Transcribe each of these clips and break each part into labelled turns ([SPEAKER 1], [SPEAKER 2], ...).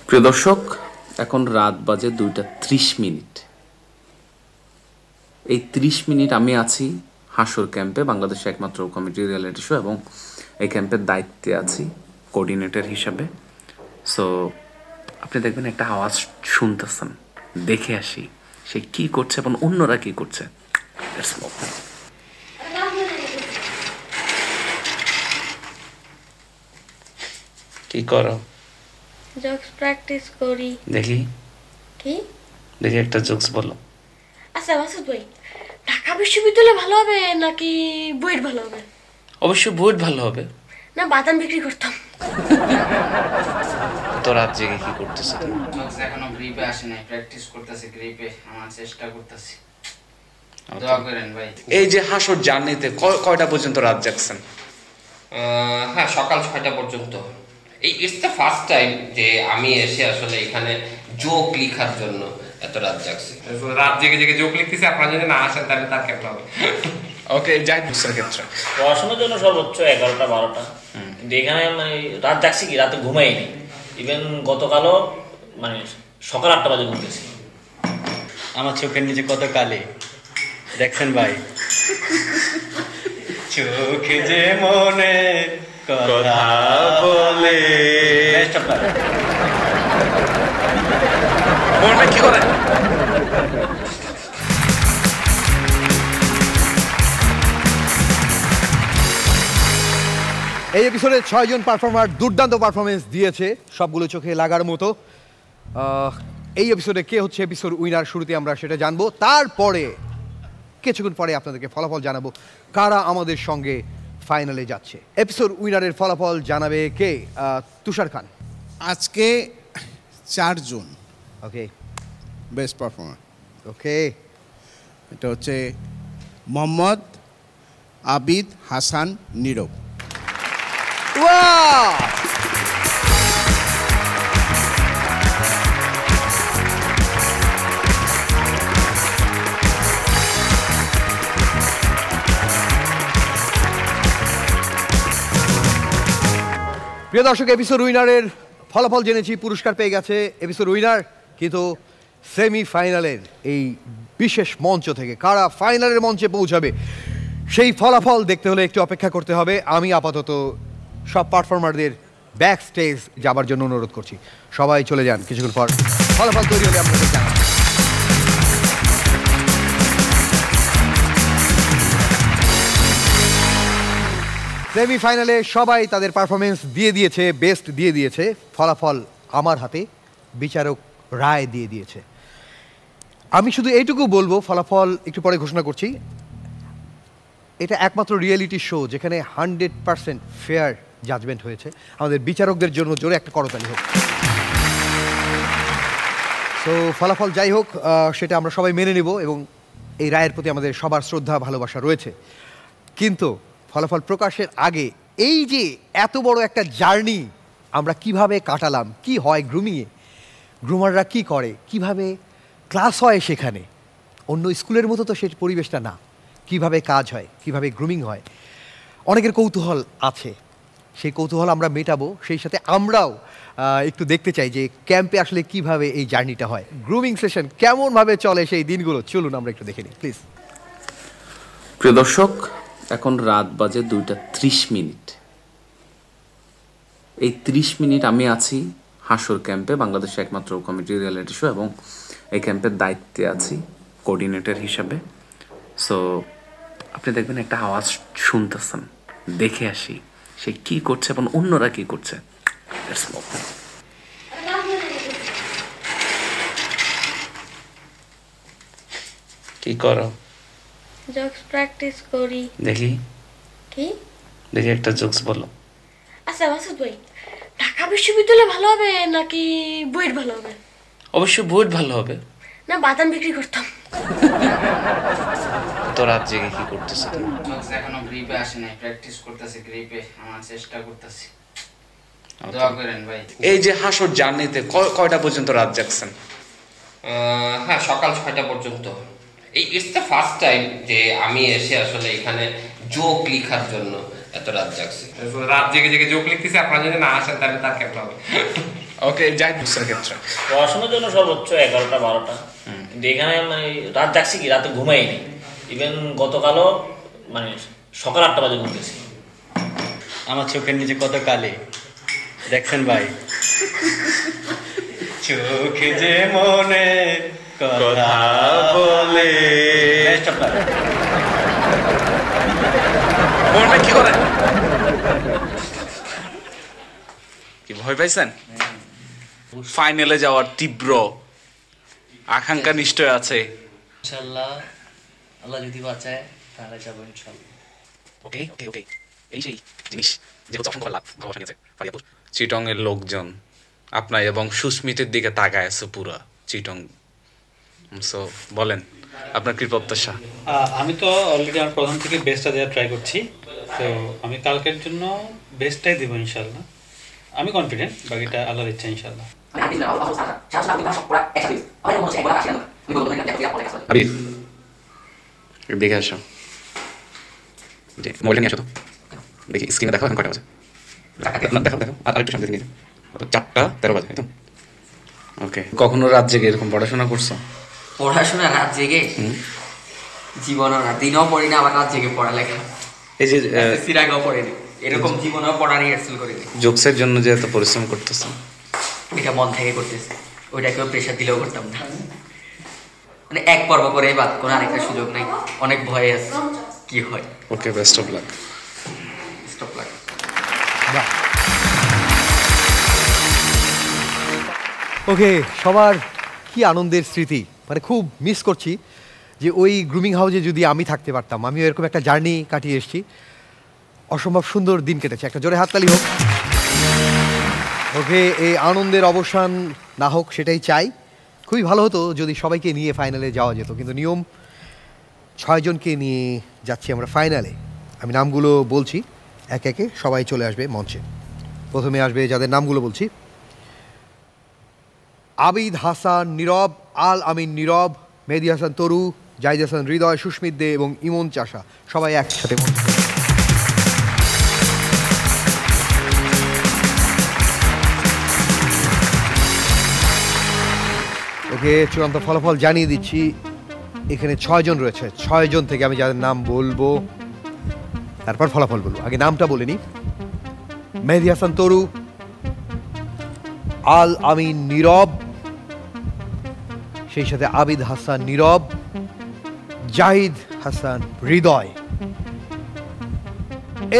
[SPEAKER 1] প্রিয় দর্শক, এখন রাত বাজে 2:30। এই 30 মিনিট আমি আছি হাসর ক্যাম্পে, বাংলাদেশের একমাত্র কমেডি রিয়েলিটি শো, এবং এই ক্যাম্পের দায়িত্বে আছি কোঅর্ডিনেটর হিসাবে। সো আপনি দেখবেন একটা আওয়াজ শুনতেছেন, দেখে আসি সে কি করছে এবং অন্যরা কি করছে। কি করো?
[SPEAKER 2] জোকস প্র্যাকটিস করি।
[SPEAKER 1] দেখি
[SPEAKER 2] কি
[SPEAKER 1] দেখি একটা জোকস বলো।
[SPEAKER 2] আচ্ছা মাসুদ ভাই, ঢাকা বিশ্ববিদ্যালয় ভালো হবে নাকি বুয়েট ভালো হবে?
[SPEAKER 1] অবশ্যই বুয়েট ভালো হবে।
[SPEAKER 2] না বাদাম বিক্রি করতাম।
[SPEAKER 1] তো রাত জেগে কি করতেছ তুমি?
[SPEAKER 3] জোকস এখনো গ্রিপে আসে নাই, প্র্যাকটিস করতেছি গ্রিপে, আমার চেষ্টা করতেছি। দোয়া করেন ভাই।
[SPEAKER 1] এই যে হাসর জার্নিতে কয়টা পর্যন্ত রাত জাগছেন?
[SPEAKER 4] হ্যাঁ, সকাল 6টা পর্যন্ত। ইটস দ্য ফার্স্ট টাইম যে আমি এসে আসলে এখানে জোক লেখার জন্য এত রাত জাগছি। রাত জেগে জেগে জোক লিখতেছি, আপনারা যদি না আসেন তাহলে তার কেমন হবে?
[SPEAKER 1] ওকে, যাই বুঝছেন ক্ষেত্রে
[SPEAKER 5] পড়াশোনার জন্য সর্বোচ্চ 11টা 12টা, কিন্তু এখানে মানে রাত জাগছি কি, রাতে ঘুমাইনি। ইভেন গতকালও মানে সকাল 8টা বাজে ঘুমতেছি।
[SPEAKER 6] আমার চোখের নিচে কত কালি দেখছেন ভাই, চোখে যে মনে কথা বলে।
[SPEAKER 1] কি করে?
[SPEAKER 7] এই এপিসোডে 6 জন পারফর্মার দুর্দান্ত পারফরমেন্স দিয়েছে, সবগুলো চোখে লাগার মতো। এই এপিসোডে কে হচ্ছে এপিসোড উইনার, শুরুতে আমরা সেটা জানবো। তারপরে কিছুক্ষণ পরে আপনাদেরকে ফলাফল জানাবো কারা আমাদের সঙ্গে ফাইনালে যাচ্ছে। এপিসোড উইনারের ফলাফল জানাবে কে? তুষার খান।
[SPEAKER 8] আজকে 4 জন
[SPEAKER 7] ওকে,
[SPEAKER 8] বেস্ট পারফর্মার।
[SPEAKER 7] ওকে,
[SPEAKER 8] এটা হচ্ছে মোহাম্মদ আবিদ হাসান নীরব।
[SPEAKER 7] ওয়াও! প্রিয় দর্শক, এপিসোড উইনারের ফলাফল জেনেছি, পুরস্কার পেয়ে গেছে এপিসোড উইনার। কিন্তু সেমিফাইনালের এই বিশেষ মঞ্চ থেকে কারা ফাইনালের মঞ্চে পৌঁছাবে সেই ফলাফল দেখতে হলে একটু অপেক্ষা করতে হবে। আমি আপাতত সব পারফর্মারদের ব্যাক স্টেজ যাবার জন্য অনুরোধ করছি। সবাই চলে যান, কিছুক্ষণ পর ফলাফল তৈরি হলে আপনাদের জানাবো। সেমিফাইনালে সবাই তাদের পারফরমেন্স দিয়ে দিয়েছে, বেস্ট দিয়ে দিয়েছে। ফলাফল আমার হাতে, বিচারক রায় দিয়ে দিয়েছে। আমি শুধু এইটুকু বলবো, ফলাফল একটু পরে ঘোষণা করছি। এটা একমাত্র রিয়েলিটি শো যেখানে 100% ফেয়ার জাজমেন্ট হয়েছে। আমাদের বিচারকদের জন্য জোরে একটা করতালি হোক। তো ফলাফল যাই হোক, সেটা আমরা সবাই মেনে নেব এবং এই রায়ের প্রতি আমাদের সবার শ্রদ্ধা ভালোবাসা রয়েছে। কিন্তু ফলাফল প্রকাশের আগে এই যে এত বড় একটা জার্নি আমরা কিভাবে কাটালাম, কি হয় গ্রুমিংয়ে, গ্রুমাররা কি করে, কিভাবে ক্লাস হয় সেখানে, অন্য স্কুলের মতো তো সেই পরিবেশটা না, কিভাবে কাজ হয়, কিভাবে গ্রুমিং হয়, অনেকের কৌতূহল আছে। সেই কৌতূহল আমরা মেটাবো, সেই সাথে আমরাও একটু দেখতে চাই যে ক্যাম্পে আসলে কিভাবে এই জার্নিটা হয়, গ্রুমিং সেশন কেমনভাবে চলে সেই দিনগুলো। চলুন আমরা একটু দেখে নিই প্লিজ।
[SPEAKER 1] প্রিয় দর্শক, এখন রাত বাজে 2:30। এই 30 মিনিট আমি আছি হাসর ক্যাম্পে, বাংলাদেশের একমাত্র কমেডি রিয়েলিটি শো, এবং এই ক্যাম্পের দায়িত্বে আছি কোঅর্ডিনেটর হিসাবে। সো আপনি দেখবেন একটা আওয়াজ শুনতেছেন, দেখে আসি সে কি করছে এবং অন্যরা কি করছে। কি করো?
[SPEAKER 2] জোকস প্র্যাকটিস করি।
[SPEAKER 1] দেখি
[SPEAKER 2] কি
[SPEAKER 1] দেখি একটা জোকস বলো।
[SPEAKER 2] আচ্ছা মাসুদ ভাই, ঢাকা বিশ্ববিদ্যালয় ভালো হবে নাকি বুয়েট ভালো হবে?
[SPEAKER 1] অবশ্যই বুয়েট ভালো হবে।
[SPEAKER 2] না বাদাম বিক্রি করতাম।
[SPEAKER 1] তো রাত জেগে কি করতেছ তুমি?
[SPEAKER 3] জোকস এখনো গ্রিপে আসে নাই, প্র্যাকটিস করতেছি গ্রিপে, আমার চেষ্টা করতেছি। দোয়া করেন ভাই।
[SPEAKER 1] এই যে হাসর জার্নিতে কয়টা পর্যন্ত রাত জাগছেন?
[SPEAKER 4] হ্যাঁ, সকাল 6টা পর্যন্ত। ইটস দ্য ফার্স্ট টাইম যে আমি এসে আসলে এখানে জোক লেখার জন্য এত রাত জাগছি। রাত জেগে জেগে জোক লিখতেছি, আপনারা যদি না আসেন তাহলে তার কেমন হবে?
[SPEAKER 1] ওকে যাই বুঝছে ক্ষেত্রে
[SPEAKER 5] পড়াশোনার জন্য সর্বোচ্চ 11টা 12টা, কিন্তু এখানে মানে রাত জাগছি কি, রাতে ঘুমাইনি। ইভেন গতকালও মানে সকাল 8টা বাজে ঘুমতেছি।
[SPEAKER 6] আমার চোখের নিচে কত কালি দেখছেন ভাই। চোখে যে মনে কথা বলে।
[SPEAKER 1] মনটা কি করে? কি ভয় পাইছেন? ফাইনালে যাওয়ার তীব্র আকাঙ্ক্ষা নিশ্চয় আছে।
[SPEAKER 9] ইনশাআল্লাহ আল্লাহ যদি বাঁচায় তাহলে যাবো ইনশাআল্লাহ।
[SPEAKER 1] ওকে ওকে ওকে, এই সেই জিনিস যে হচ্ছে অসংখ্য লাভ ভালোবাসা নিয়েছে ফারিয়াপুর। চিটং এর লোকজন আপনার এবং সুস্মিতের দিকে তাকায় আছে পুরা চিটং। সো বলেন আপনার কি প্রত্যাশা?
[SPEAKER 10] আমি তো অলরেডি আমার প্রথম থেকে বেস্টটা দেওয়ার ট্রাই করছি, তো আমি কালকের জন্য বেস্টটাই দেবো ইনশাআল্লাহ। আমি কনফিডেন্ট, বাকিটা আল্লাহর ইচ্ছা ইনশাআল্লাহ।
[SPEAKER 1] দেখে আসো, মোবাইলটা নিয়ে আসো তো, দেখি স্ক্রিনে দেখো এখন কয়টা বাজে। দেখো দেখো আর একটু সামনে নিয়ে 4:13 বাজে, তাই তো? ওকে, কখনো রাত জেগে এরকম পড়াশোনা করছো?
[SPEAKER 9] পড়াশোনা রাত জেগে জীবনও না, দিনও পড়ি না, আবার রাত জেগে পড়ালেখা।
[SPEAKER 1] এই যে
[SPEAKER 9] সিরাগও পড়িনি, এরকম জীবনেও পড়া রিহার্সাল করিনি।
[SPEAKER 1] জোকসের জন্য যে এত পরিশ্রম করতেছো,
[SPEAKER 9] এটা মন থেকে করতেছি, ওইটাকেও প্রেশার দিলেও করতাম না। মানে এক পর্ব করেই বাদ, কোনো আরেকটা সুযোগ নাই। অনেক ভয় আছে কি হয়।
[SPEAKER 1] Okay, best of luck.
[SPEAKER 9] Best of luck.
[SPEAKER 7] Okay, সবার কি আনন্দের স্মৃতি, মানে খুব মিস করছি যে ওই গ্রুমিং হাউসে যদি আমি থাকতে পারতাম। আমিও এরকম একটা জার্নি কাটিয়ে এসেছি, অসম্ভব সুন্দর দিন কেটেছে। একটা জোরে হাততালি হোক। ওকে, এই আনন্দের অবসান না হোক সেটাই চাই। খুবই ভালো হতো যদি সবাইকে নিয়ে ফাইনালে যাওয়া যেত, কিন্তু নিয়ম 6 জনকে নিয়ে যাচ্ছি আমরা ফাইনালে। আমি নামগুলো বলছি একে একে, সবাই চলে আসবে মঞ্চে। প্রথমে আসবে যাদের নামগুলো বলছি: আবিদ হাসান নীরব, আল আমিন নীরব, মেহেদী হাসান তরু, জাহিদ হাসান হৃদয়, সুস্মিত দে এবং ইমন চাষা। সবাই একসাথে মঞ্চে। ওকে, চূড়ান্ত ফলাফল জানিয়ে দিচ্ছি। এখানে 6 জন রয়েছে। 6 জন থেকে আমি যাদের নাম বলবো তারপর ফলাফল বলবো। আগে নামটা বলে নিই: মেহেদী হাসান তরু, আল আমিন নীরব, সেই সাথে আবিদ হাসান নীরব, জাহিদ হাসান হৃদয়।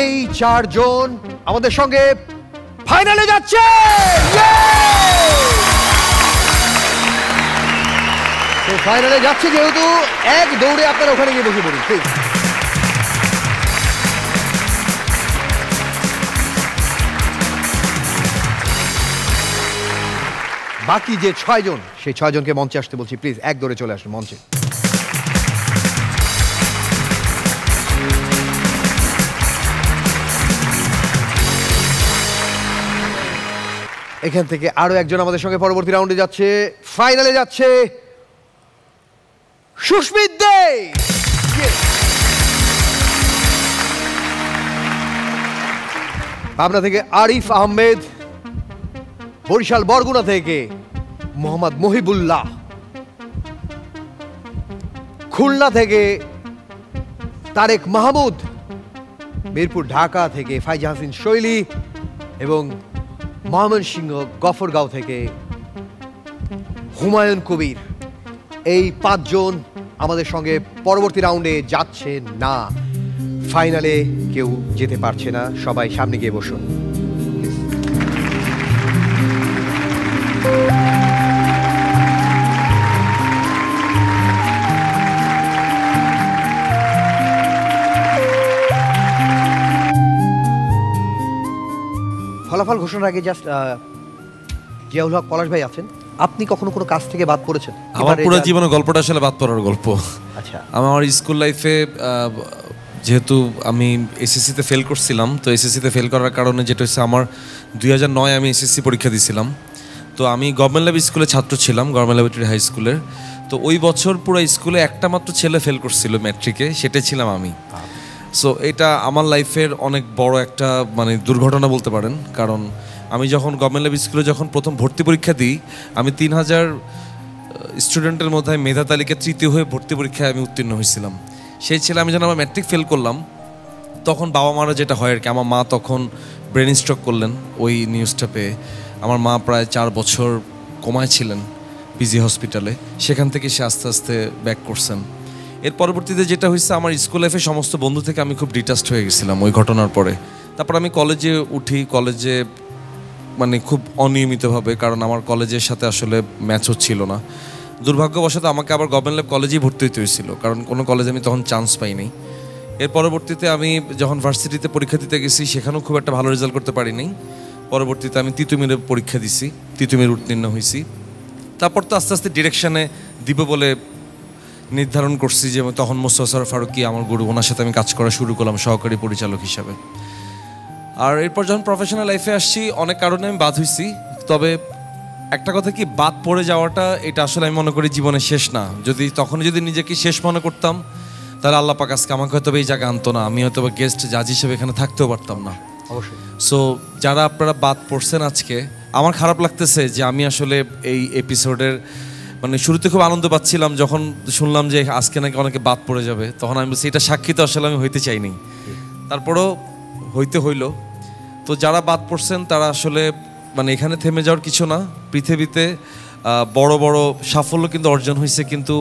[SPEAKER 7] এই 4 জন আমাদের সঙ্গে ফাইনালে যাচ্ছে। তো ফাইনালে যাচ্ছে যেহেতু, এক দৌড়ে আপনারা ওখানে গিয়ে বসে পড়ুন প্লিজ। বাকি যে 6 জন, সেই 6 জনকে মঞ্চে আসতে বলছি প্লিজ, এক দৌড়ে চলে আসুন মঞ্চে। এখান থেকে আরো একজন আমাদের সঙ্গে পরবর্তী রাউন্ডে যাচ্ছে, ফাইনালে যাচ্ছে সুস্মিত দে। পাবনা থেকে আরিফ আহমেদ, বরিশাল বরগুনা থেকে মোহাম্মদ মহিবুল্লাহ, খুলনা থেকে তারেক মাহমুদ, মিরপুর ঢাকা থেকে ফাইজা হাসিন শৈলী এবং ময়মনসিংহ গফরগাঁও থেকে হুমায়ুন কবির। এই 5 জন আমাদের সঙ্গে পরবর্তী রাউন্ডে যাচ্ছে না। ফাইনালে কেউ যেতে পারছে না, সবাই সামনে গিয়ে বসুন। ফলাফল ঘোষণার আগে জাস্ট জিয়াউল হক পলাশ ভাই আছেন, আপনি কখনো কোনো কাজ থেকে বাদ পড়েছেন?
[SPEAKER 11] আমার পুরো জীবনের গল্পটা আসলে বাদ পড়ার গল্প।
[SPEAKER 7] আচ্ছা,
[SPEAKER 11] আমার স্কুল লাইফে যেহেতু আমি এসএসসিতে ফেল করছিলাম, তো এসএসসিতে ফেল করার কারণে যেটা হচ্ছে আমার 2009 আমি এসএসসি পরীক্ষা দিয়েছিলাম। তো আমি গভর্নমেন্ট ল্যাব স্কুলে ছাত্র ছিলাম, গভর্নমেন্ট ল্যাবরেটরি হাই স্কুলের। তো ওই বছর পুরো স্কুলে একটা মাত্র ছেলে ফেল করছিল ম্যাট্রিকে, সেটাই ছিলাম আমি। সো এটা আমার লাইফের অনেক বড় একটা মানে দুর্ঘটনা বলতে পারেন, কারণ আমি যখন গভর্নমেন্ট ল্যাব স্কুলে যখন প্রথম ভর্তি পরীক্ষা দিই, আমি 3000 স্টুডেন্টের মধ্যে মেধা তালিকা তৃতীয় হয়ে ভর্তি পরীক্ষায় আমি উত্তীর্ণ হয়েছিলাম। সেই ছেলে আমি যখন আমার ম্যাট্রিক ফেল করলাম, তখন বাবা মারা যেটা হয় আর কি, আমার মা তখন ব্রেন স্ট্রোক করলেন ওই নিউজটা পেয়ে। আমার মা প্রায় 4 বছর কোমায় ছিলেন পিজি হসপিটালে, সেখান থেকে সে আস্তে আস্তে ব্যাক করছেন। এর পরবর্তীতে যেটা হয়েছে, আমার স্কুল লাইফে সমস্ত বন্ধু থেকে আমি খুব ডিটাচড হয়ে গেছিলাম ওই ঘটনার পরে। তারপর আমি কলেজে উঠি, কলেজে মানে খুব অনিয়মিতভাবে, কারণ আমার কলেজের সাথে আসলে ম্যাচ হচ্ছিল না। দুর্ভাগ্যবশত আমাকে আবার গভর্নমেন্ট ল্যাব কলেজেই ভর্তি হতে হয়েছিল, কারণ কোনো কলেজে আমি তখন চান্স পাইনি। এর পরবর্তীতে আমি যখন ভার্সিটিতে পরীক্ষা দিতে গেছি, সেখানেও খুব একটা ভালো রেজাল্ট করতে পারিনি। পরবর্তীতে আমি তিতুমিরে পরীক্ষা দিছি, তিতুমির উত্তীর্ণ হয়েছি। তারপর তো আস্তে আস্তে ডিরেকশানে দিব বলে নির্ধারণ করছি, যে তখন মোস্তফা ফারুকী আমার গুরু, ওনার সাথে আমি কাজ করা শুরু করলাম সহকারী পরিচালক হিসাবে। আর এরপর যখন প্রফেশনাল লাইফে আসছি, অনেক কারণে আমি বাদ হয়েছি। তবে একটা কথা কি, বাদ পড়ে যাওয়াটা এটা আসলে আমি মনে করি জীবনের শেষ না। যদি নিজেকে শেষ মনে করতাম, তাহলে আল্লাহ পাক আজকে আমাকে হয়তো এই জায়গায় আনতো না, আমি হয়তো গেস্ট জাজ হিসেবে এখানে থাকতেও পারতাম না।
[SPEAKER 7] অবশ্যই।
[SPEAKER 11] সো যারা আপনারা বাদ পড়ছেন আজকে, আমার খারাপ লাগতেছে যে আমি আসলে এই এপিসোডের মানে শুরুতে খুব আনন্দ পাচ্ছিলাম, যখন শুনলাম যে আজকে নাকি অনেকে বাদ পড়ে যাবে, তখন আমি বলছি এটা সাক্ষী তো আসলে আমি হইতে চাইনি, তারপরও হইতে হইলো। তো যারা বাদ পড়ছেন তারা আসলে মানে এখানে থেমে যাওয়ার কিছু না। পৃথিবীতে বড় বড় সাফল্য কিন্তু অর্জন হয়েছে কিন্তু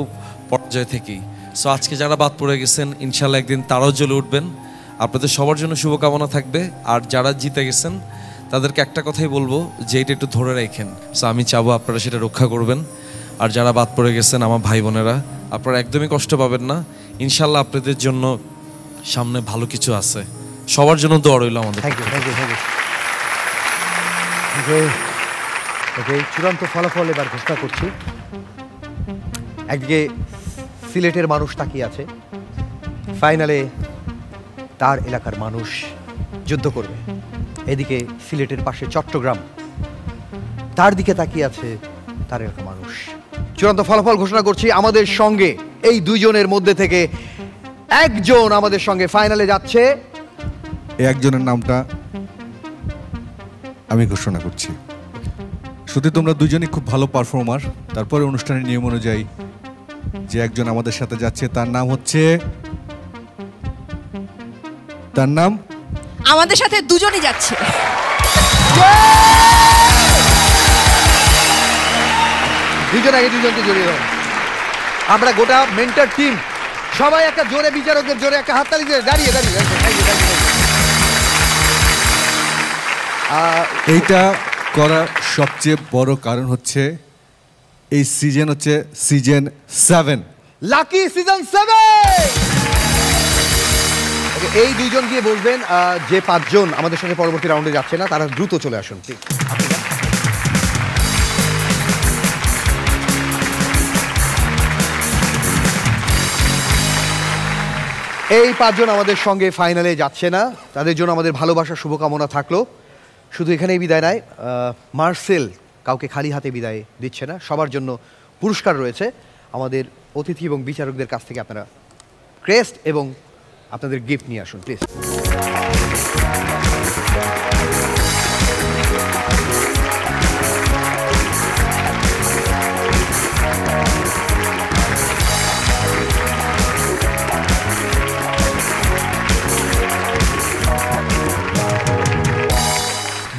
[SPEAKER 11] পর্যায় থেকেই। সো আজকে যারা বাদ পড়ে গেছেন, ইনশাল্লাহ একদিন তারাও জ্বলে উঠবেন। আপনাদের সবার জন্য শুভকামনা থাকবে। আর যারা জিতে গেছেন তাদেরকে একটা কথাই বলবো যে এটা একটু ধরে রাখেন। সো আমি চাবো আপনারা সেটা রক্ষা করবেন। আর যারা বাদ পড়ে গেছেন আমার ভাই বোনেরা, আপনারা একদমই কষ্ট পাবেন না। ইনশাল্লাহ আপনাদের জন্য সামনে ভালো কিছু আছে। সবার জন্য দোয়া রইল আমাদের।
[SPEAKER 7] Thank you. চূড়ান্ত ফলাফল এবার ঘোষণা করছি। একদিকে সিলেটের মানুষ তাকিয়ে আছে, ফাইনালে তার এলাকার মানুষ যুদ্ধ করবে। এদিকে সিলেটের পাশে চট্টগ্রাম, তার দিকে তাকিয়ে আছে তার এলাকার মানুষ। চূড়ান্ত ফলাফল ঘোষণা করছি। আমাদের সঙ্গে এই দুইজনের মধ্যে থেকে একজন আমাদের সঙ্গে ফাইনালে যাচ্ছে।
[SPEAKER 12] এই একজনের নামটা আমি ঘোষণা করছি। শুধু তোমরা দুজনই খুব ভালো পারফর্মার, তারপরে অনুষ্ঠানের নিয়ম অনুযায়ী যে একজন আমাদের সাথে যাচ্ছে তার নাম হচ্ছে, তার নাম
[SPEAKER 13] আমাদের সাথে দুজনই যাচ্ছে।
[SPEAKER 7] দুজন আগে দুজনকে জড়িয়ে দাও। আমরা গোটা মেন্টর টিম সবাই একটা জোরে বিচারকদের জোরে একটা হাততালি দিয়ে দাঁড়িয়ে
[SPEAKER 12] এইটা করার সবচেয়ে বড় কারণ হচ্ছে এই সিজন হচ্ছে সিজন 7,
[SPEAKER 7] লাকি সিজন 7। এই দুইজন গিয়ে বলবেন, যে 5 জন আমাদের সঙ্গে পরবর্তী রাউন্ডে যাচ্ছে না তারা দ্রুত চলে আসুন। এই 5 জন আমাদের সঙ্গে ফাইনালে যাচ্ছে না, তাদের জন্য আমাদের ভালোবাসা শুভকামনা থাকলো। শুধু এখানেই বিদায় নয়, মার্সেল কাউকে খালি হাতে বিদায় দিচ্ছে না, সবার জন্য পুরস্কার রয়েছে। আমাদের অতিথি এবং বিচারকদের কাছ থেকে আপনারা ক্রেস্ট এবং আপনাদের গিফট নিয়ে আসুন প্লিজ।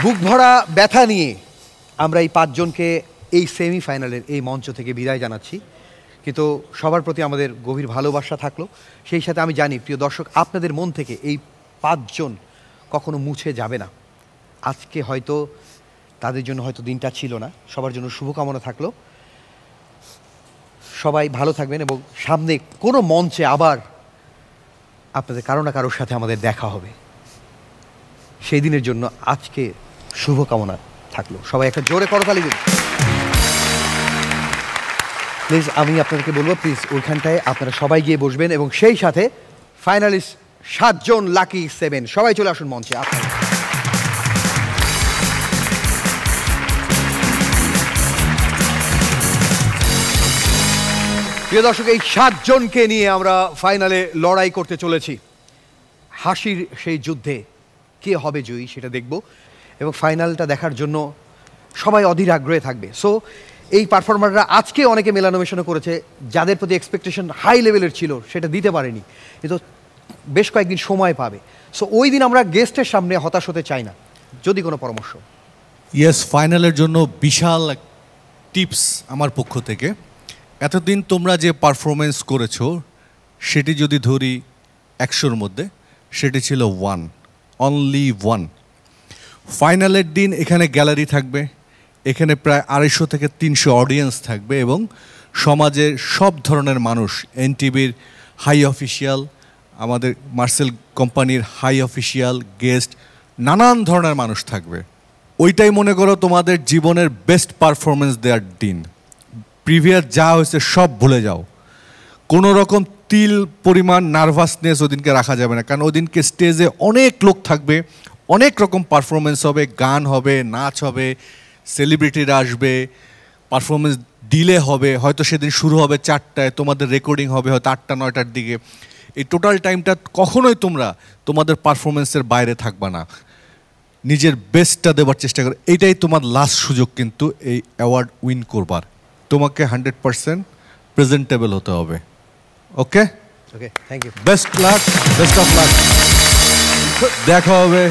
[SPEAKER 7] বুক ভরা ব্যথা নিয়ে আমরা এই 5 জনকে এই সেমিফাইনালের এই মঞ্চ থেকে বিদায় জানাচ্ছি, কিন্তু সবার প্রতি আমাদের গভীর ভালোবাসা থাকলো। সেই সাথে আমি জানি প্রিয় দর্শক, আপনাদের মন থেকে এই 5 জন কখনো মুছে যাবে না। আজকে হয়তো তাদের জন্য হয়তো দিনটা ছিল না, সবার জন্য শুভকামনা থাকলো। সবাই ভালো থাকবেন এবং সামনে কোনো মঞ্চে আবার আপনাদের কারো না কারোর সাথে আমাদের দেখা হবে, সেই দিনের জন্য আজকে শুভকামনা থাকলো। সবাই একটা জোরে করতালি দিন প্লিজ। আমি আপনাদেরকে বলবো প্লিজ ওইখানটায় আপনারা সবাই গিয়ে বসবেন এবং সেই সাথে ফাইনালিস্ট 7 জন লাকি 7 সবাই চলে আসুন মঞ্চে। আপনারা প্রিয় দর্শক, এই 7 জনকে নিয়ে আমরা ফাইনালে লড়াই করতে চলেছি। হাসির সেই যুদ্ধে কে হবে জয়ী সেটা দেখব এবং ফাইনালটা দেখার জন্য সবাই অধীর আগ্রহে থাকবে। সো এই পারফর্মাররা আজকে অনেকে মেলানোভেশনও করেছে, যাদের প্রতি এক্সপেকটেশন হাই লেভেলের ছিল সেটা দিতে পারেনি, কিন্তু বেশ কয়েকদিন সময় পাবে। সো ওই দিন আমরা গেস্টের সামনে হতাশ হতে চাই না। যদি কোনো পরামর্শ?
[SPEAKER 12] ইয়েস, ফাইনালের জন্য বিশাল টিপস আমার পক্ষ থেকে। এতদিন তোমরা যে পারফরমেন্স করেছো সেটি যদি ধরি 100-র মধ্যে, সেটি ছিল 1, অনলি 1। ফাইনালের দিন এখানে গ্যালারি থাকবে, এখানে প্রায় 250 থেকে 300 অডিয়েন্স থাকবে এবং সমাজের সব ধরনের মানুষ, এনটিভির হাই অফিসিয়াল, আমাদের মার্সেল কোম্পানির হাই অফিসিয়াল, গেস্ট, নানান ধরনের মানুষ থাকবে। ওইটাই মনে করো তোমাদের জীবনের বেস্ট পারফরমেন্স দেওয়ার দিন। প্রিভিয়াস যা হয়েছে সব ভুলে যাও, কোনো রকম তিল পরিমাণ নার্ভাসনেস ওদিনকে রাখা যাবে না, কারণ ওদিনকে স্টেজে অনেক লোক থাকবে, অনেক রকম পারফরমেন্স হবে, গান হবে, নাচ হবে, সেলিব্রিটিরা আসবে, পারফরমেন্স ডিলে হবে, হয়তো সেদিন শুরু হবে 4টায়, তোমাদের রেকর্ডিং হবে হয়তো 8টা-9টার দিকে। এই টোটাল টাইমটা কখনোই তোমরা তোমাদের পারফরমেন্সের বাইরে থাকবা না, নিজের বেস্টটা দেওয়ার চেষ্টা করো। এইটাই তোমার লাস্ট সুযোগ কিন্তু এই অ্যাওয়ার্ড উইন করবার। তোমাকে 100% প্রেজেন্টেবল হতে হবে। Okay
[SPEAKER 7] okay, thank you,
[SPEAKER 12] best luck, best of luck. দেখা হবে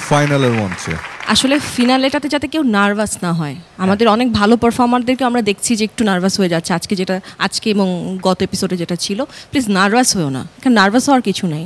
[SPEAKER 12] ফাইনালের মঞ্চে।
[SPEAKER 13] আসলে ফিনালেটাতে যাতে কেউ নার্ভাস না হয়, আমাদের অনেক ভালো পারফর্মারদেরকে আমরা দেখছি যে একটু নার্ভাস হয়ে যাচ্ছে, আজকে এবং গত এপিসোডে যেটা ছিল। প্লিজ নার্ভাস হয়েও না, এখানে নার্ভাস হওয়ার কিছু নেই।